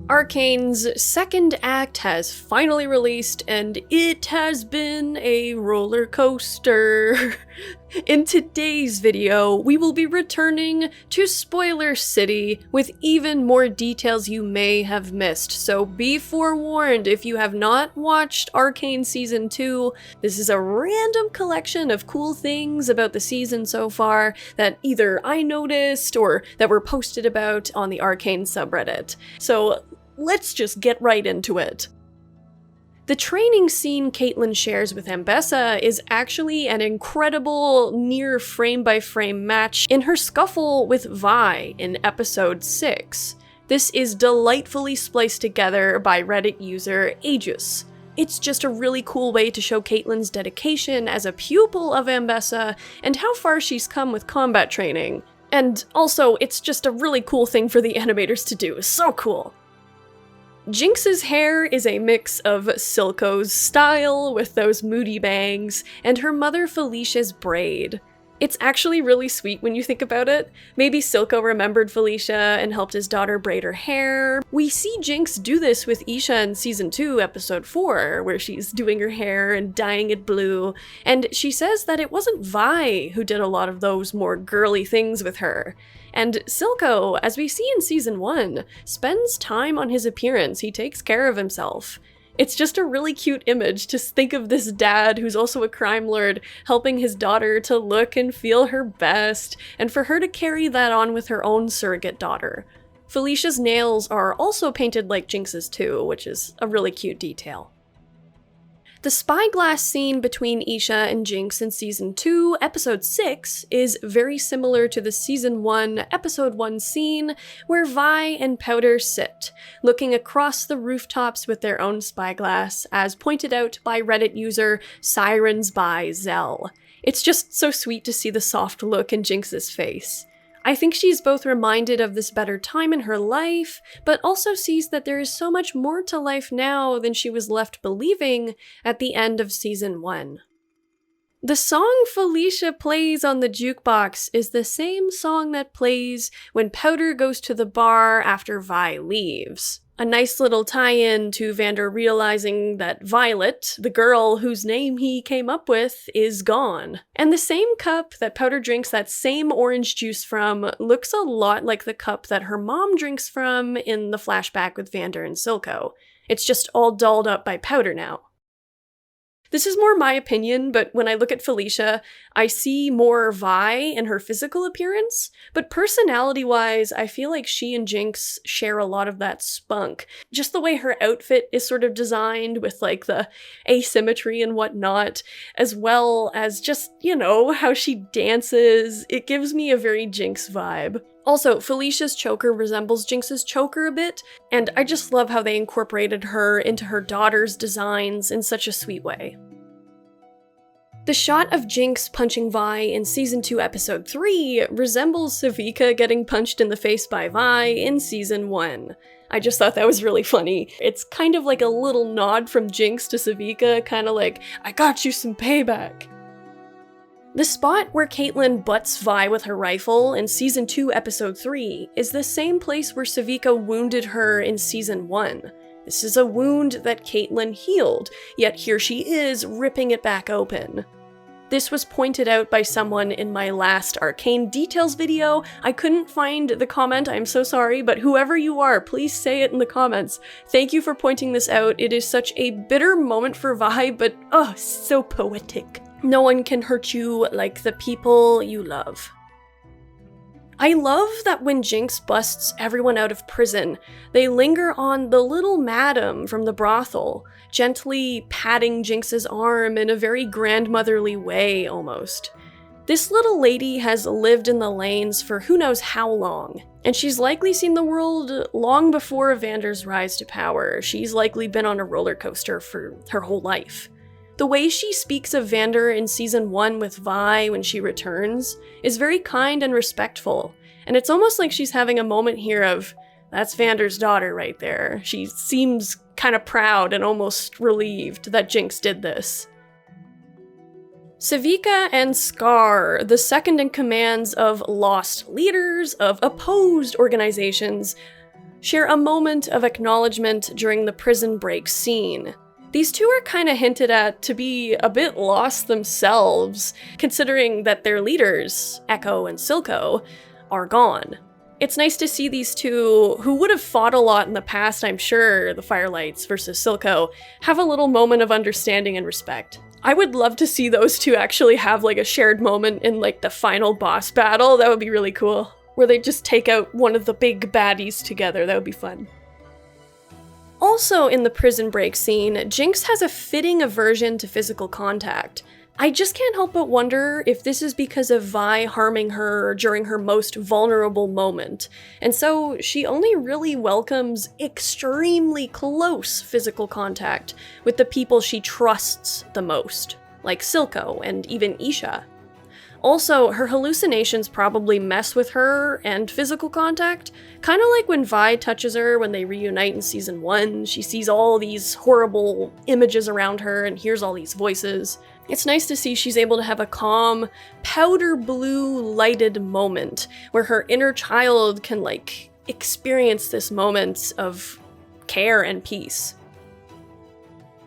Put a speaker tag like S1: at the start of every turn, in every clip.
S1: Arcane's second act has finally released, and it has been a roller coaster. In today's video, we will be returning to Spoiler City with even more details you may have missed, so be forewarned if you have not watched Arcane Season 2. This is a random collection of cool things about the season so far that either I noticed or that were posted about on the Arcane subreddit. So let's just get right into it. The training scene Caitlyn shares with Ambessa is actually an incredible near frame-by-frame match in her scuffle with Vi in episode 6. This is delightfully spliced together by Reddit user Jayce. It's just a really cool way to show Caitlyn's dedication as a pupil of Ambessa and how far she's come with combat training. And also, it's just a really cool thing for the animators to do. So cool! Jinx's hair is a mix of Silco's style with those moody bangs and her mother Felicia's braid. It's actually really sweet when you think about it. Maybe Silco remembered Felicia and helped his daughter braid her hair. We see Jinx do this with Isha in Season 2, Episode 4, where she's doing her hair and dyeing it blue, and she says that it wasn't Vi who did a lot of those more girly things with her. And Silco, as we see in Season 1, spends time on his appearance. He takes care of himself. It's just a really cute image to think of this dad, who's also a crime lord, helping his daughter to look and feel her best, and for her to carry that on with her own surrogate daughter. Felicia's nails are also painted like Jinx's too, which is a really cute detail. The spyglass scene between Isha and Jinx in Season 2, Episode 6, is very similar to the Season 1, Episode 1 scene where Vi and Powder sit, looking across the rooftops with their own spyglass, as pointed out by Reddit user Sirens by Zell. It's just so sweet to see the soft look in Jinx's face. I think she's both reminded of this better time in her life, but also sees that there is so much more to life now than she was left believing at the end of Season 1. The song Felicia plays on the jukebox is the same song that plays when Powder goes to the bar after Vi leaves. A nice little tie-in to Vander realizing that Violet, the girl whose name he came up with, is gone. And the same cup that Powder drinks that same orange juice from looks a lot like the cup that her mom drinks from in the flashback with Vander and Silco. It's just all dolled up by Powder now. This is more my opinion, but when I look at Felicia, I see more Vi in her physical appearance, but personality-wise, I feel like she and Jinx share a lot of that spunk. Just the way her outfit is sort of designed with like the asymmetry and whatnot, as well as just, you know, how she dances. It gives me a very Jinx vibe. Also, Felicia's choker resembles Jinx's choker a bit, and I just love how they incorporated her into her daughter's designs in such a sweet way. The shot of Jinx punching Vi in Season 2, Episode 3 resembles Sevika getting punched in the face by Vi in Season 1. I just thought that was really funny. It's kind of like a little nod from Jinx to Sevika, kind of like, I got you some payback. The spot where Caitlyn butts Vi with her rifle in Season 2, Episode 3 is the same place where Sevika wounded her in Season 1. This is a wound that Caitlyn healed, yet here she is ripping it back open. This was pointed out by someone in my last Arcane Details video. I couldn't find the comment, I'm so sorry, but whoever you are, please say it in the comments. Thank you for pointing this out. It is such a bitter moment for Vi, but oh, so poetic. No one can hurt you like the people you love. I love that when Jinx busts everyone out of prison, they linger on the little madam from the brothel, gently patting Jinx's arm in a very grandmotherly way, almost. This little lady has lived in the lanes for who knows how long, and she's likely seen the world long before Vander's rise to power. She's likely been on a roller coaster for her whole life. The way she speaks of Vander in Season 1 with Vi when she returns is very kind and respectful, and it's almost like she's having a moment here of, that's Vander's daughter right there. She seems kind of proud and almost relieved that Jinx did this. Sevika and Scar, the second in commands of lost leaders of opposed organizations, share a moment of acknowledgement during the prison break scene. These two are kind of hinted at to be a bit lost themselves, considering that their leaders, Echo and Silco, are gone. It's nice to see these two, who would have fought a lot in the past, I'm sure, the Firelights versus Silco, have a little moment of understanding and respect. I would love to see those two actually have like a shared moment in like the final boss battle. That would be really cool. Where they just take out one of the big baddies together. That would be fun. Also in the prison break scene, Jinx has a fitting aversion to physical contact. I just can't help but wonder if this is because of Vi harming her during her most vulnerable moment, and so she only really welcomes extremely close physical contact with the people she trusts the most, like Silco and even Isha. Also, her hallucinations probably mess with her and physical contact, kind of like when Vi touches her when they reunite in season 1, she sees all these horrible images around her and hears all these voices. It's nice to see she's able to have a calm, powder blue lighted moment where her inner child can like experience this moment of care and peace.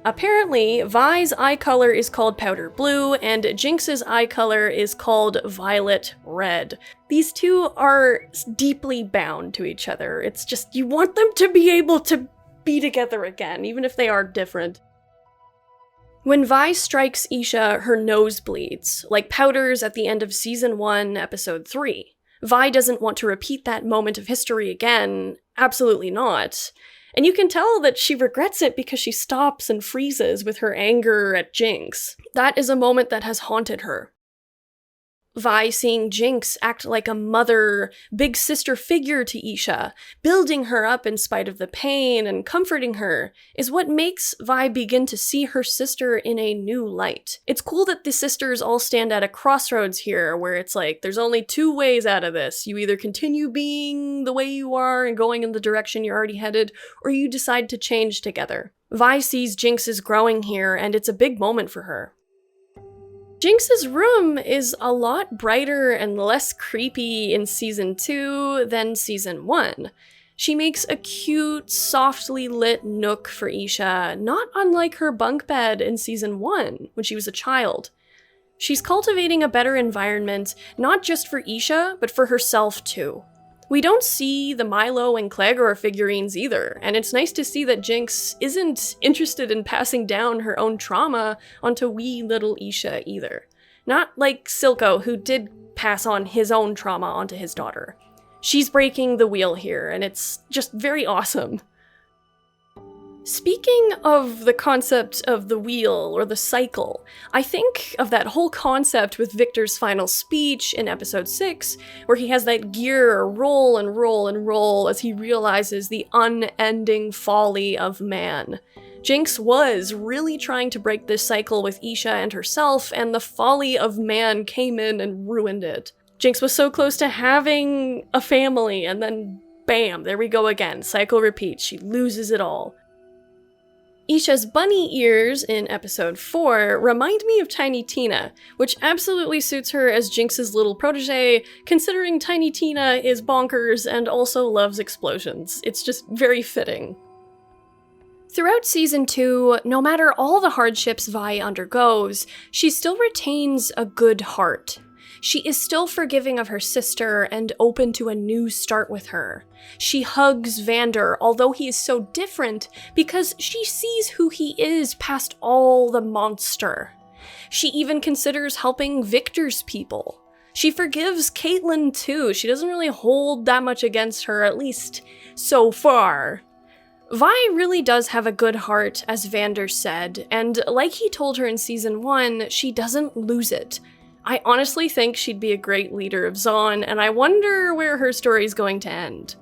S1: Apparently, Vi's eye color is called powder blue, and Jinx's eye color is called violet red. These two are deeply bound to each other. It's just, you want them to be able to be together again, even if they are different. When Vi strikes Isha, her nose bleeds, like Powder's at the end of season 1, episode 3. Vi doesn't want to repeat that moment of history again, absolutely not. And you can tell that she regrets it because she stops and freezes with her anger at Jinx. That is a moment that has haunted her. Vi seeing Jinx act like a mother, big sister figure to Isha, building her up in spite of the pain and comforting her, is what makes Vi begin to see her sister in a new light. It's cool that the sisters all stand at a crossroads here, where it's like, there's only two ways out of this. You either continue being the way you are and going in the direction you're already headed, or you decide to change together. Vi sees Jinx is growing here, and it's a big moment for her. Jinx's room is a lot brighter and less creepy in season 2 than season 1. She makes a cute, softly lit nook for Isha, not unlike her bunk bed in season 1 when she was a child. She's cultivating a better environment, not just for Isha, but for herself too. We don't see the Milo and Clegor figurines either, and it's nice to see that Jinx isn't interested in passing down her own trauma onto wee little Isha either. Not like Silco, who did pass on his own trauma onto his daughter. She's breaking the wheel here, and it's just very awesome. Speaking of the concept of the wheel or the cycle, I think of that whole concept with Victor's final speech in episode 6, where he has that gear roll and roll and roll as he realizes the unending folly of man. Jinx was really trying to break this cycle with Isha and herself, and the folly of man came in and ruined it. Jinx was so close to having a family, and then bam, there we go again. Cycle repeats. She loses it all. Isha's bunny ears in episode 4 remind me of Tiny Tina, which absolutely suits her as Jinx's little protege, considering Tiny Tina is bonkers and also loves explosions. It's just very fitting. Throughout season 2, no matter all the hardships Vi undergoes, she still retains a good heart. She is still forgiving of her sister and open to a new start with her. She hugs Vander, although he is so different, because she sees who he is past all the monster. She even considers helping Victor's people. She forgives Caitlyn too. She doesn't really hold that much against her, at least so far. Vi really does have a good heart, as Vander said, and like he told her in season 1, she doesn't lose it. I honestly think she'd be a great leader of Zaun, and I wonder where her story's going to end.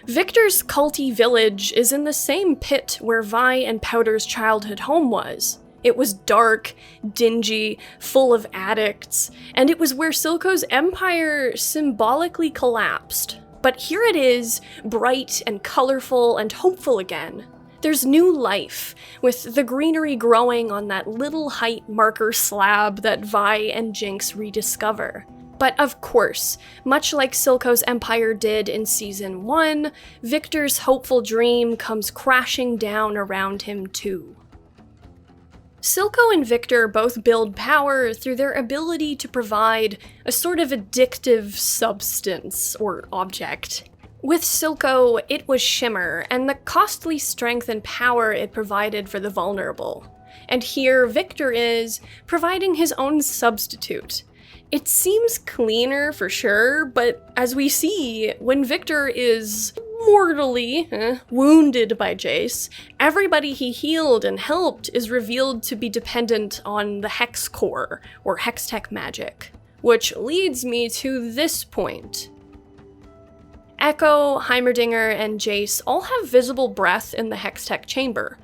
S1: Victor's culty village is in the same pit where Vi and Powder's childhood home was. It was dark, dingy, full of addicts, and it was where Silco's empire symbolically collapsed. But here it is, bright and colorful and hopeful again. There's new life, with the greenery growing on that little height marker slab that Vi and Jinx rediscover. But of course, much like Silco's empire did in Season 1, Victor's hopeful dream comes crashing down around him too. Silco and Victor both build power through their ability to provide a sort of addictive substance or object. With Silco, it was Shimmer, and the costly strength and power it provided for the vulnerable. And here, Victor is providing his own substitute. It seems cleaner for sure, but as we see, when Victor is mortally wounded by Jayce, everybody he healed and helped is revealed to be dependent on the Hex Core, or Hextech magic. Which leads me to this point. Echo, Heimerdinger, and Jayce all have visible breath in the Hextech chamber.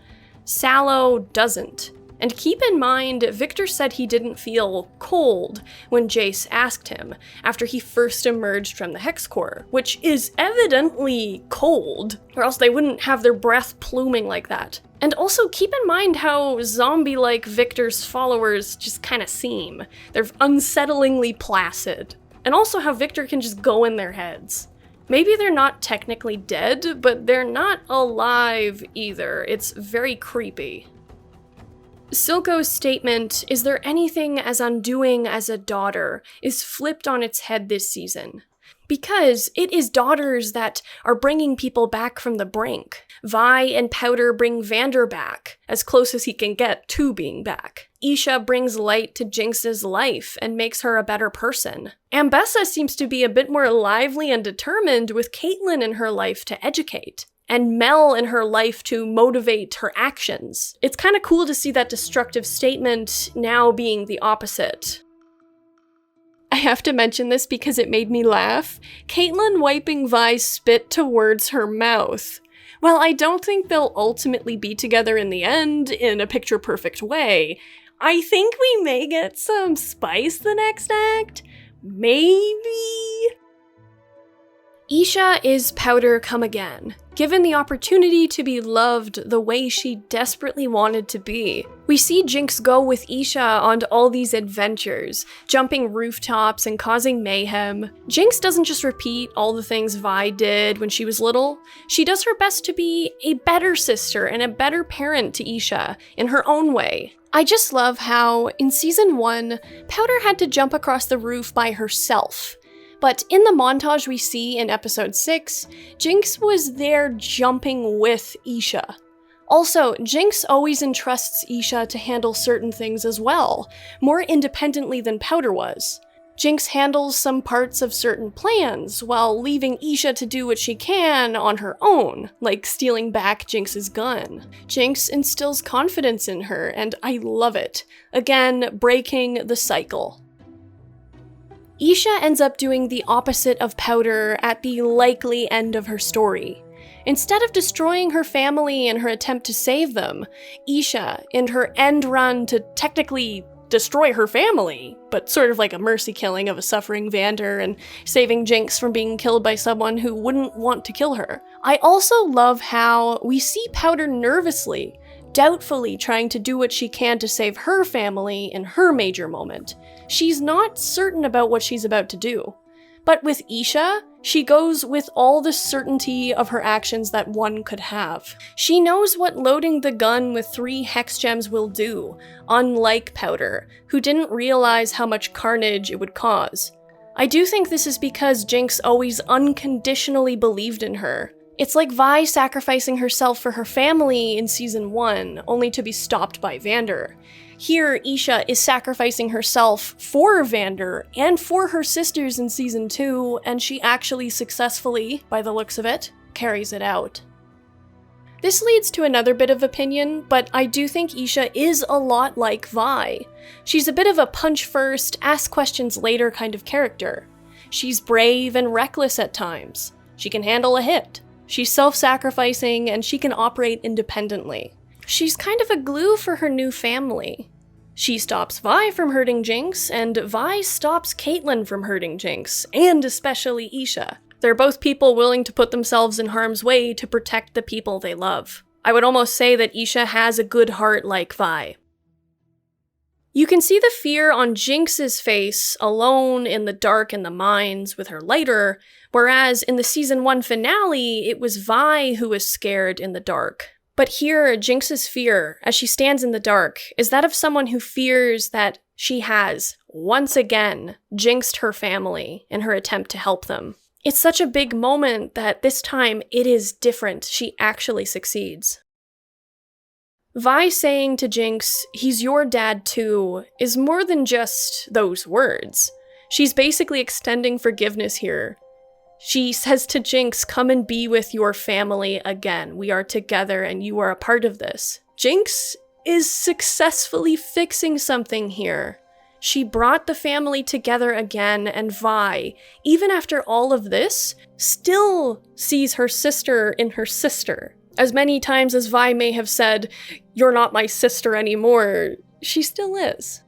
S1: Sallow doesn't. And keep in mind, Victor said he didn't feel cold when Jayce asked him, after he first emerged from the Hex Core, which is evidently cold, or else they wouldn't have their breath pluming like that. And also keep in mind how zombie-like Victor's followers just kinda seem. They're unsettlingly placid. And also how Victor can just go in their heads. Maybe they're not technically dead, but they're not alive either. It's very creepy. Silco's statement, "Is there anything as undoing as a daughter?" is flipped on its head this season. Because it is daughters that are bringing people back from the brink. Vi and Powder bring Vander back, as close as he can get to being back. Isha brings light to Jinx's life and makes her a better person. Ambessa seems to be a bit more lively and determined, with Caitlyn in her life to educate. And Mel in her life to motivate her actions. It's kind of cool to see that destructive statement now being the opposite. I have to mention this because it made me laugh. Caitlyn wiping Vi's spit towards her mouth. While I don't think they'll ultimately be together in the end in a picture-perfect way, I think we may get some spice the next act. Maybe? Isha is Powder come again, given the opportunity to be loved the way she desperately wanted to be. We see Jinx go with Isha on all these adventures, jumping rooftops and causing mayhem. Jinx doesn't just repeat all the things Vi did when she was little, she does her best to be a better sister and a better parent to Isha in her own way. I just love how, in Season 1, Powder had to jump across the roof by herself. But in the montage we see in episode 6, Jinx was there jumping with Isha. Also, Jinx always entrusts Isha to handle certain things as well, more independently than Powder was. Jinx handles some parts of certain plans, while leaving Isha to do what she can on her own, like stealing back Jinx's gun. Jinx instills confidence in her, and I love it. Again, breaking the cycle. Isha ends up doing the opposite of Powder at the likely end of her story. Instead of destroying her family in her attempt to save them, Isha, in her end run to technically destroy her family, but sort of like a mercy killing of a suffering Vander and saving Jinx from being killed by someone who wouldn't want to kill her. I also love how we see Powder nervously, doubtfully trying to do what she can to save her family in her major moment. She's not certain about what she's about to do. But with Isha, she goes with all the certainty of her actions that one could have. She knows what loading the gun with 3 hex gems will do, unlike Powder, who didn't realize how much carnage it would cause. I do think this is because Jinx always unconditionally believed in her. It's like Vi sacrificing herself for her family in Season 1, only to be stopped by Vander. Here, Isha is sacrificing herself for Vander and for her sisters in Season 2, and she actually successfully, by the looks of it, carries it out. This leads to another bit of opinion, but I do think Isha is a lot like Vi. She's a bit of a punch first, ask questions later kind of character. She's brave and reckless at times. She can handle a hit. She's self-sacrificing, and she can operate independently. She's kind of a glue for her new family. She stops Vi from hurting Jinx, and Vi stops Caitlyn from hurting Jinx, and especially Isha. They're both people willing to put themselves in harm's way to protect the people they love. I would almost say that Isha has a good heart like Vi. You can see the fear on Jinx's face, alone in the dark in the mines with her lighter, whereas in the season 1 finale, it was Vi who was scared in the dark. But here, Jinx's fear, as she stands in the dark, is that of someone who fears that she has, once again, jinxed her family in her attempt to help them. It's such a big moment that this time it is different. She actually succeeds. Vi saying to Jinx, "He's your dad too," is more than just those words. She's basically extending forgiveness here. She says to Jinx, "Come and be with your family again. We are together and you are a part of this." Jinx is successfully fixing something here. She brought the family together again, and Vi, even after all of this, still sees her sister in her sister. As many times as Vi may have said, "You're not my sister anymore," she still is.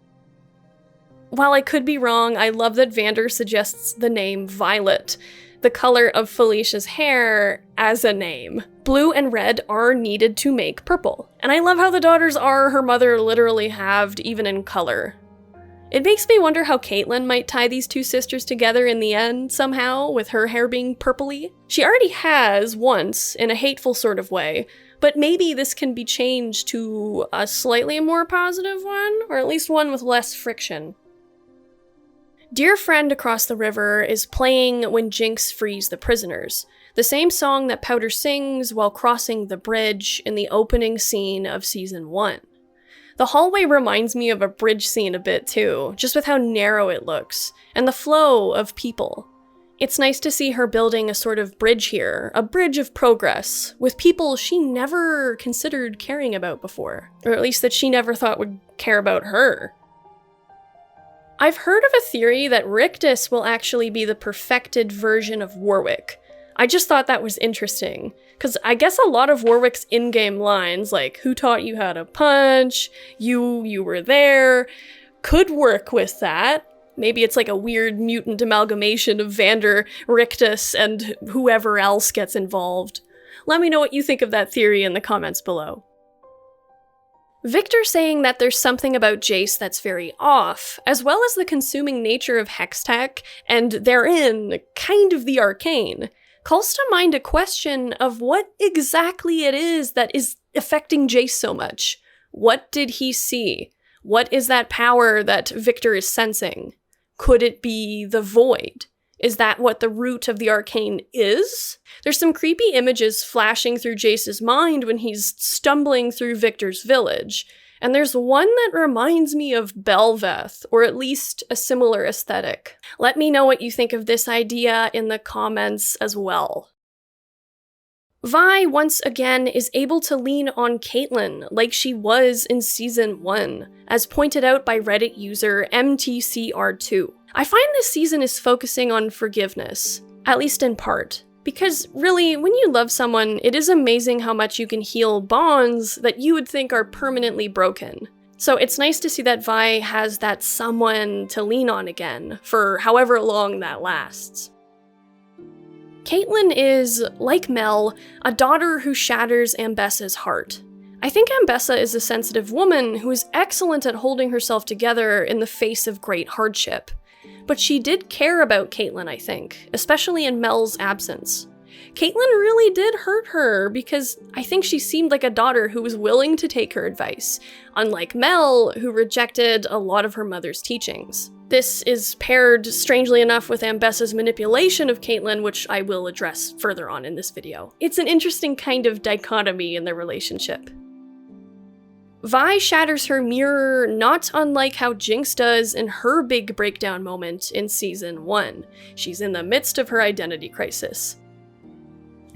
S1: While I could be wrong, I love that Vander suggests the name Violet, the color of Felicia's hair, as a name. Blue and red are needed to make purple. And I love how the daughters are her mother literally halved, even in color. It makes me wonder how Caitlyn might tie these two sisters together in the end, somehow, with her hair being purpley. She already has, once, in a hateful sort of way, but maybe this can be changed to a slightly more positive one, or at least one with less friction. Dear Friend Across the River is playing when Jinx frees the prisoners, the same song that Powder sings while crossing the bridge in the opening scene of Season 1. The hallway reminds me of a bridge scene a bit too, just with how narrow it looks, and the flow of people. It's nice to see her building a sort of bridge here, a bridge of progress, with people she never considered caring about before, or at least that she never thought would care about her. I've heard of a theory that Rictus will actually be the perfected version of Warwick. I just thought that was interesting, because I guess a lot of Warwick's in-game lines, like, "Who taught you how to punch?" You were there," could work with that. Maybe it's like a weird mutant amalgamation of Vander, Rictus, and whoever else gets involved. Let me know what you think of that theory in the comments below. Victor saying that there's something about Jayce that's very off, as well as the consuming nature of Hextech, and therein, kind of the Arcane, calls to mind a question of what exactly it is that is affecting Jayce so much. What did he see? What is that power that Victor is sensing? Could it be the void? Is that what the root of the Arcane is? There's some creepy images flashing through Jayce's mind when he's stumbling through Victor's village, and there's one that reminds me of Belveth, or at least a similar aesthetic. Let me know what you think of this idea in the comments as well. Vi, once again, is able to lean on Caitlyn like she was in Season 1, as pointed out by Reddit user MTCR2. I find this season is focusing on forgiveness, at least in part. Because really, when you love someone, it is amazing how much you can heal bonds that you would think are permanently broken. So it's nice to see that Vi has that someone to lean on again, for however long that lasts. Caitlyn is, like Mel, a daughter who shatters Ambessa's heart. I think Ambessa is a sensitive woman who is excellent at holding herself together in the face of great hardship. But she did care about Caitlyn, I think, especially in Mel's absence. Caitlyn really did hurt her because I think she seemed like a daughter who was willing to take her advice, unlike Mel, who rejected a lot of her mother's teachings. This is paired, strangely enough, with Ambessa's manipulation of Caitlyn, which I will address further on in this video. It's an interesting kind of dichotomy in their relationship. Vi shatters her mirror not unlike how Jinx does in her big breakdown moment in Season 1. She's in the midst of her identity crisis.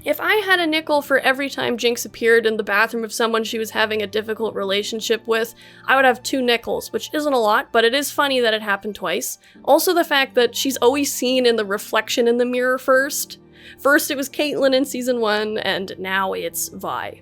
S1: If I had a nickel for every time Jinx appeared in the bathroom of someone she was having a difficult relationship with, I would have 2 nickels, which isn't a lot, but it is funny that it happened twice. Also the fact that she's always seen in the reflection in the mirror first. First it was Caitlyn in Season 1, and now it's Vi.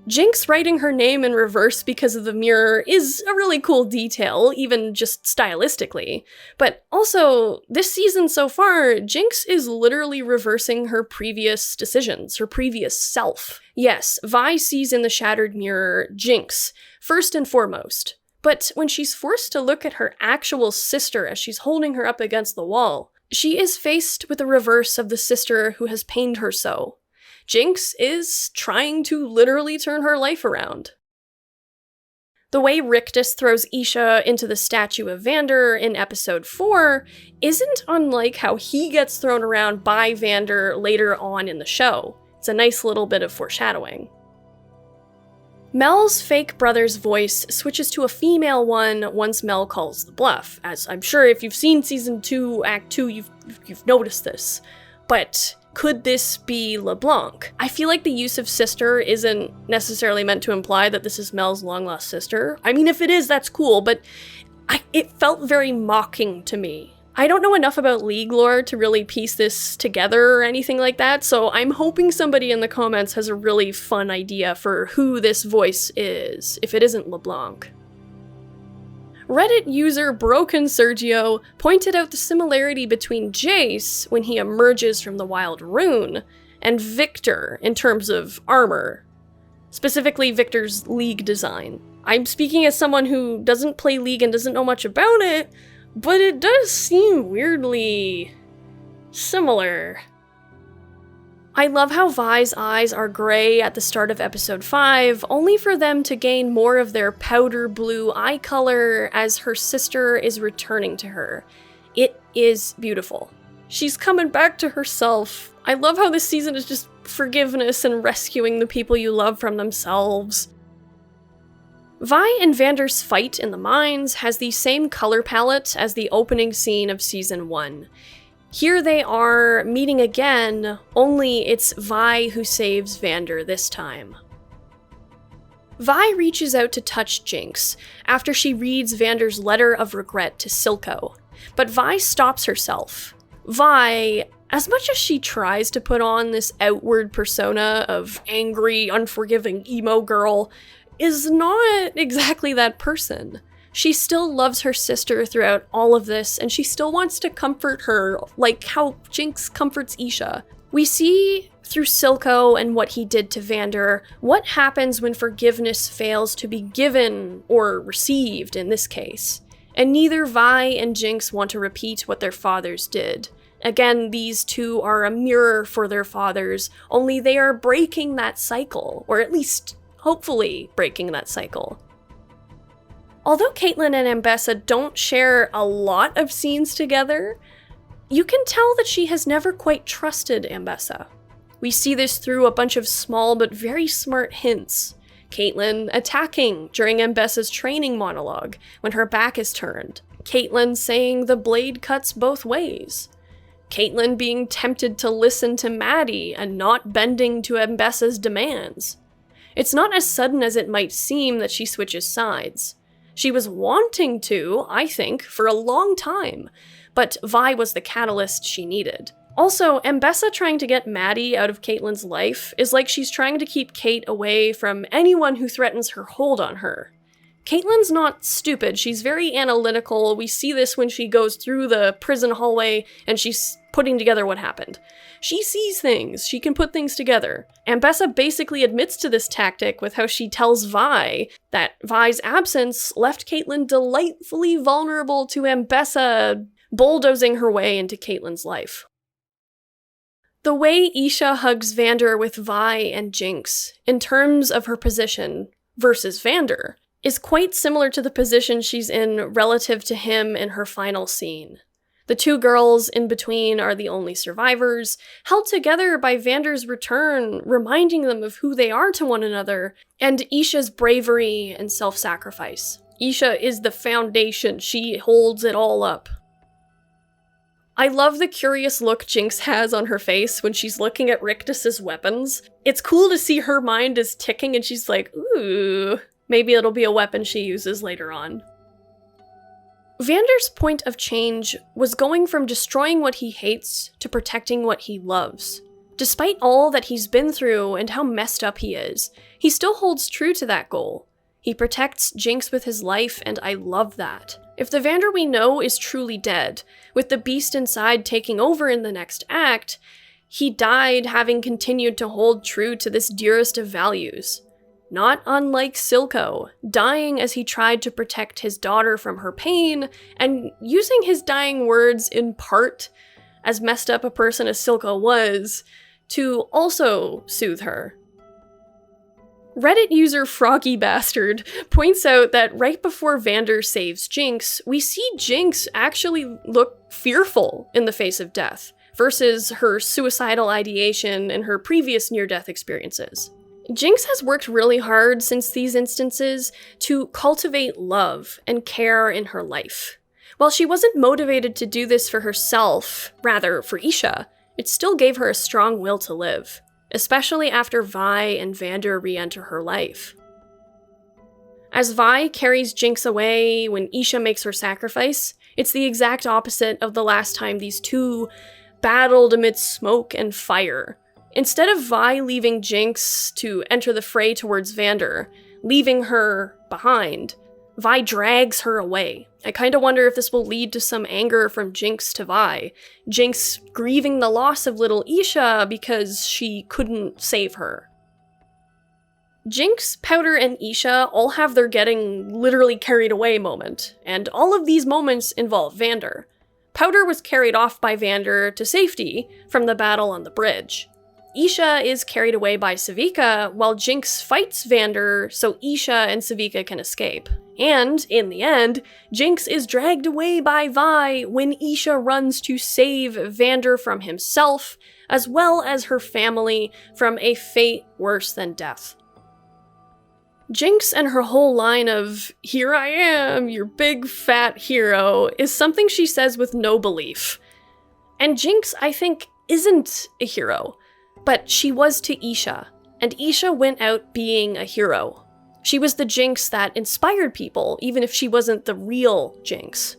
S1: Jinx writing her name in reverse because of the mirror is a really cool detail, even just stylistically. But also, this season so far, Jinx is literally reversing her previous decisions, her previous self. Yes, Vi sees in the shattered mirror Jinx, first and foremost. But when she's forced to look at her actual sister as she's holding her up against the wall, she is faced with the reverse of the sister who has pained her so. Jinx is trying to literally turn her life around. The way Rictus throws Isha into the statue of Vander in episode 4 isn't unlike how he gets thrown around by Vander later on in the show. It's a nice little bit of foreshadowing. Mel's fake brother's voice switches to a female one once Mel calls the bluff, as I'm sure if you've seen Season 2, Act 2, you've noticed this. But could this be LeBlanc? I feel like the use of sister isn't necessarily meant to imply that this is Mel's long-lost sister. I mean, if it is, that's cool, but it felt very mocking to me. I don't know enough about League lore to really piece this together or anything like that, so I'm hoping somebody in the comments has a really fun idea for who this voice is, if it isn't LeBlanc. Reddit user Broken Sergio pointed out the similarity between Jayce when he emerges from the Wild Rune and Victor in terms of armor, specifically Victor's League design. I'm speaking as someone who doesn't play League and doesn't know much about it, but it does seem weirdly similar. I love how Vi's eyes are gray at the start of episode 5, only for them to gain more of their powder blue eye color as her sister is returning to her. It is beautiful. She's coming back to herself. I love how this season is just forgiveness and rescuing the people you love from themselves. Vi and Vander's fight in the mines has the same color palette as the opening scene of Season 1. Here they are meeting again, only it's Vi who saves Vander this time. Vi reaches out to touch Jinx after she reads Vander's letter of regret to Silco, but Vi stops herself. Vi, as much as she tries to put on this outward persona of angry, unforgiving emo girl, is not exactly that person. She still loves her sister throughout all of this, and she still wants to comfort her, like how Jinx comforts Isha. We see through Silco and what he did to Vander, what happens when forgiveness fails to be given, or received in this case. And neither Vi and Jinx want to repeat what their fathers did. Again, these two are a mirror for their fathers, only they are breaking that cycle, or at least hopefully breaking that cycle. Although Caitlyn and Ambessa don't share a lot of scenes together, you can tell that she has never quite trusted Ambessa. We see this through a bunch of small but very smart hints. Caitlyn attacking during Ambessa's training monologue when her back is turned. Caitlyn saying the blade cuts both ways. Caitlyn being tempted to listen to Maddie and not bending to Ambessa's demands. It's not as sudden as it might seem that she switches sides. She was wanting to, I think, for a long time, but Vi was the catalyst she needed. Also, Ambessa trying to get Maddie out of Caitlyn's life is like she's trying to keep Kate away from anyone who threatens her hold on her. Caitlyn's not stupid, she's very analytical. We see this when she goes through the prison hallway and she's putting together what happened. She sees things, she can put things together. Ambessa basically admits to this tactic with how she tells Vi that Vi's absence left Caitlyn delightfully vulnerable to Ambessa bulldozing her way into Caitlyn's life. The way Isha hugs Vander with Vi and Jinx, in terms of her position versus Vander, is quite similar to the position she's in relative to him in her final scene. The two girls in between are the only survivors, held together by Vander's return, reminding them of who they are to one another, and Isha's bravery and self-sacrifice. Isha is the foundation, she holds it all up. I love the curious look Jinx has on her face when she's looking at Rictus's weapons. It's cool to see her mind is ticking and she's like, ooh, maybe it'll be a weapon she uses later on. Vander's point of change was going from destroying what he hates to protecting what he loves. Despite all that he's been through and how messed up he is, he still holds true to that goal. He protects Jinx with his life, and I love that. If the Vander we know is truly dead, with the beast inside taking over in the next act, he died having continued to hold true to this dearest of values. not unlike Silco, dying as he tried to protect his daughter from her pain, and using his dying words in part, as messed up a person as Silco was, to also soothe her. Reddit user Froggy Bastard points out that right before Vander saves Jinx, we see Jinx actually look fearful in the face of death, versus her suicidal ideation in her previous near-death experiences. Jinx has worked really hard since these instances to cultivate love and care in her life. While she wasn't motivated to do this for herself, rather for Isha, it still gave her a strong will to live, especially after Vi and Vander re-enter her life. As Vi carries Jinx away when Isha makes her sacrifice, it's the exact opposite of the last time these two battled amidst smoke and fire. Instead of Vi leaving Jinx to enter the fray towards Vander, leaving her behind, Vi drags her away. I kinda wonder if this will lead to some anger from Jinx to Vi. Jinx grieving the loss of little Isha because she couldn't save her. Jinx, Powder, and Isha all have their getting literally carried away moment, and all of these moments involve Vander. Powder was carried off by Vander to safety from the battle on the bridge. Isha is carried away by Savika, while Jinx fights Vander so Isha and Savika can escape. And, in the end, Jinx is dragged away by Vi when Isha runs to save Vander from himself, as well as her family from a fate worse than death. Jinx and her whole line of, "Here I am, your big fat hero," is something she says with no belief. And Jinx, I think, isn't a hero. But she was to Isha, and Isha went out being a hero. She was the Jinx that inspired people, even if she wasn't the real Jinx.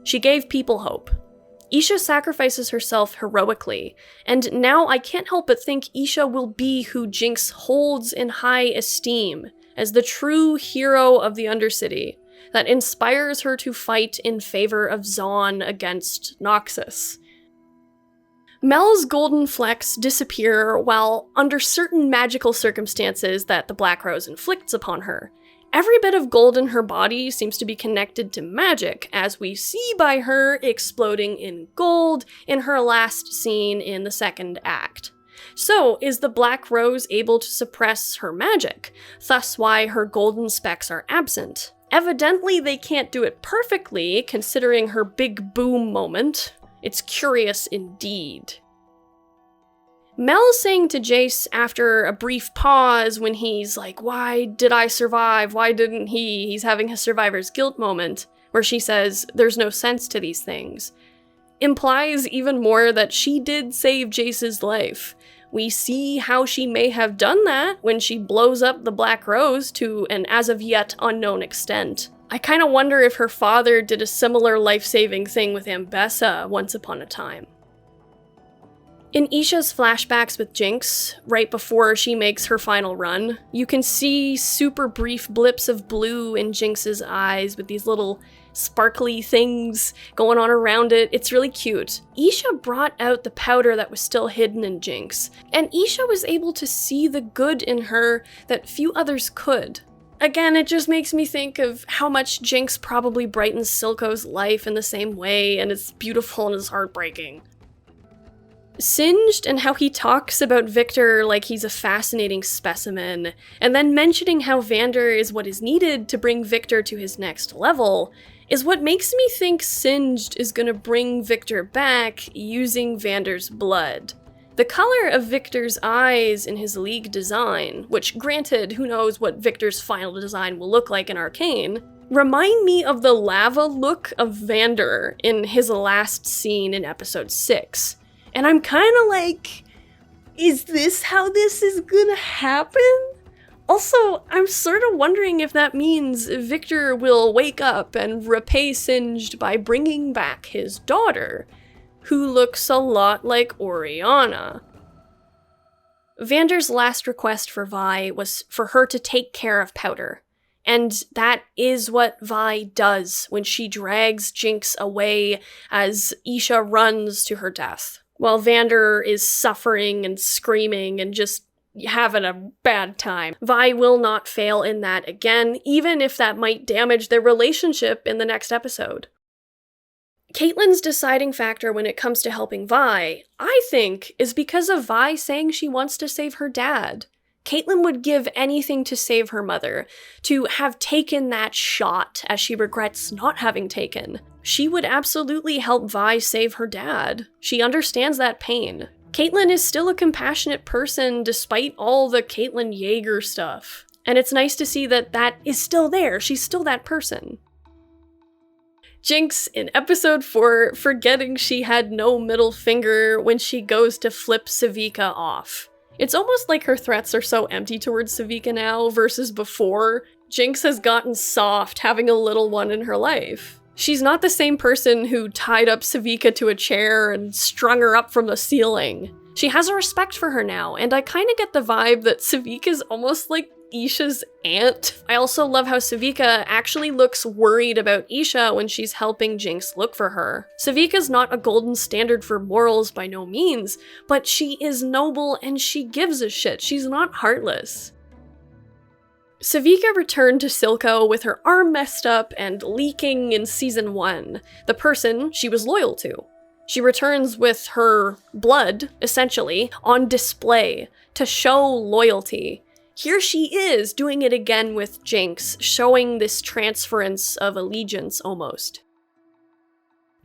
S1: She gave people hope. Isha sacrifices herself heroically, and now I can't help but think Isha will be who Jinx holds in high esteem, as the true hero of the Undercity, that inspires her to fight in favor of Zaun against Noxus. Mel's golden flecks disappear while under certain magical circumstances that the Black Rose inflicts upon her. Every bit of gold in her body seems to be connected to magic, as we see by her exploding in gold in her last scene in the second act. So, is the Black Rose able to suppress her magic, thus why her golden specks are absent? Evidently they can't do it perfectly, considering her big boom moment. It's curious indeed. Mel saying to Jayce after a brief pause when he's like, "Why did I survive? Why didn't he?" He's having his survivor's guilt moment, where she says, "There's no sense to these things," implies even more that she did save Jayce's life. We see how she may have done that when she blows up the Black Rose to an as of yet unknown extent. I kinda wonder if her father did a similar life-saving thing with Ambessa once upon a time. In Isha's flashbacks with Jinx, right before she makes her final run, you can see super brief blips of blue in Jinx's eyes with these little sparkly things going on around it. It's really cute. Isha brought out the powder that was still hidden in Jinx, and Isha was able to see the good in her that few others could. Again, it just makes me think of how much Jinx probably brightens Silco's life in the same way, and it's beautiful and it's heartbreaking. Singed and how he talks about Victor like he's a fascinating specimen, and then mentioning how Vander is what is needed to bring Victor to his next level, is what makes me think Singed is gonna bring Victor back using Vander's blood. The color of Victor's eyes in his League design, which granted, who knows what Victor's final design will look like in Arcane, remind me of the lava look of Vander in his last scene in episode 6. And I'm kinda like, is this how this is gonna happen? Also, I'm sort of wondering if that means Victor will wake up and repay Singed by bringing back his daughter, who looks a lot like Oriana. Vander's last request for Vi was for her to take care of Powder, and that is what Vi does when she drags Jinx away as Isha runs to her death, while Vander is suffering and screaming and just having a bad time. Vi will not fail in that again, even if that might damage their relationship in the next episode. Caitlyn's deciding factor when it comes to helping Vi, I think, is because of Vi saying she wants to save her dad. Caitlyn would give anything to save her mother, to have taken that shot as she regrets not having taken. She would absolutely help Vi save her dad. She understands that pain. Caitlyn is still a compassionate person despite all the Caitlyn Yeager stuff. And it's nice to see that that is still there. She's still that person. Jinx in episode 4 forgetting she had no middle finger when she goes to flip Sevika off. It's almost like her threats are so empty towards Sevika now versus before. Jinx has gotten soft having a little one in her life. She's not the same person who tied up Sevika to a chair and strung her up from the ceiling. She has a respect for her now, and I kind of get the vibe that Sevika's almost like Isha's aunt. I also love how Sevika actually looks worried about Isha when she's helping Jinx look for her. Sevika's not a golden standard for morals by no means, but she is noble and she gives a shit. She's not heartless. Sevika returned to Silco with her arm messed up and leaking in season 1, the person she was loyal to. She returns with her blood, essentially, on display to show loyalty. Here she is, doing it again with Jinx, showing this transference of allegiance almost.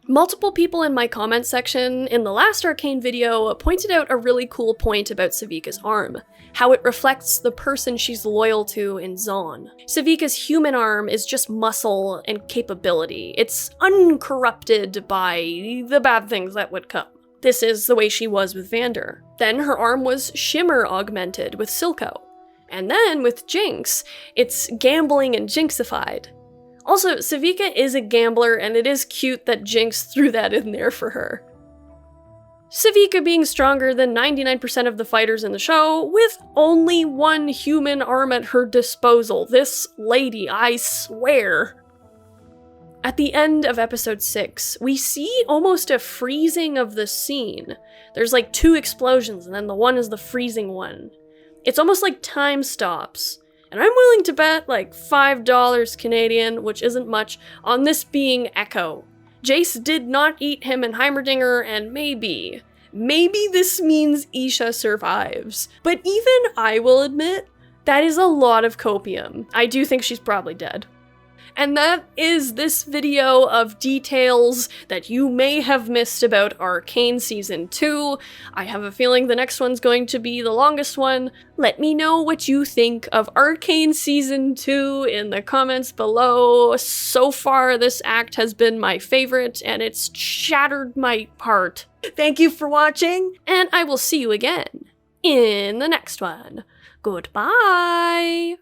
S1: Multiple people in my comment section in the last Arcane video pointed out a really cool point about Sevika's arm, how it reflects the person she's loyal to in Zaun. Sevika's human arm is just muscle and capability. It's uncorrupted by the bad things that would come. This is the way she was with Vander. Then her arm was shimmer augmented with Silco. And then with Jinx, it's gambling and Jinxified. Also, Sevika is a gambler, and it is cute that Jinx threw that in there for her. Sevika being stronger than 99% of the fighters in the show, with only one human arm at her disposal. This lady, I swear. At the end of episode 6, we see almost a freezing of the scene. There's like 2 explosions, and then the one is the freezing one. It's almost like time stops. And I'm willing to bet like $5 Canadian, which isn't much, on this being Echo. Jayce did not eat him in Heimerdinger, and maybe this means Isha survives. But even I will admit, that is a lot of copium. I do think she's probably dead. And that is this video of details that you may have missed about Arcane Season 2. I have a feeling the next one's going to be the longest one. Let me know what you think of Arcane Season 2 in the comments below. So far, this act has been my favorite, and it's shattered my heart. Thank you for watching, and I will see you again in the next one. Goodbye!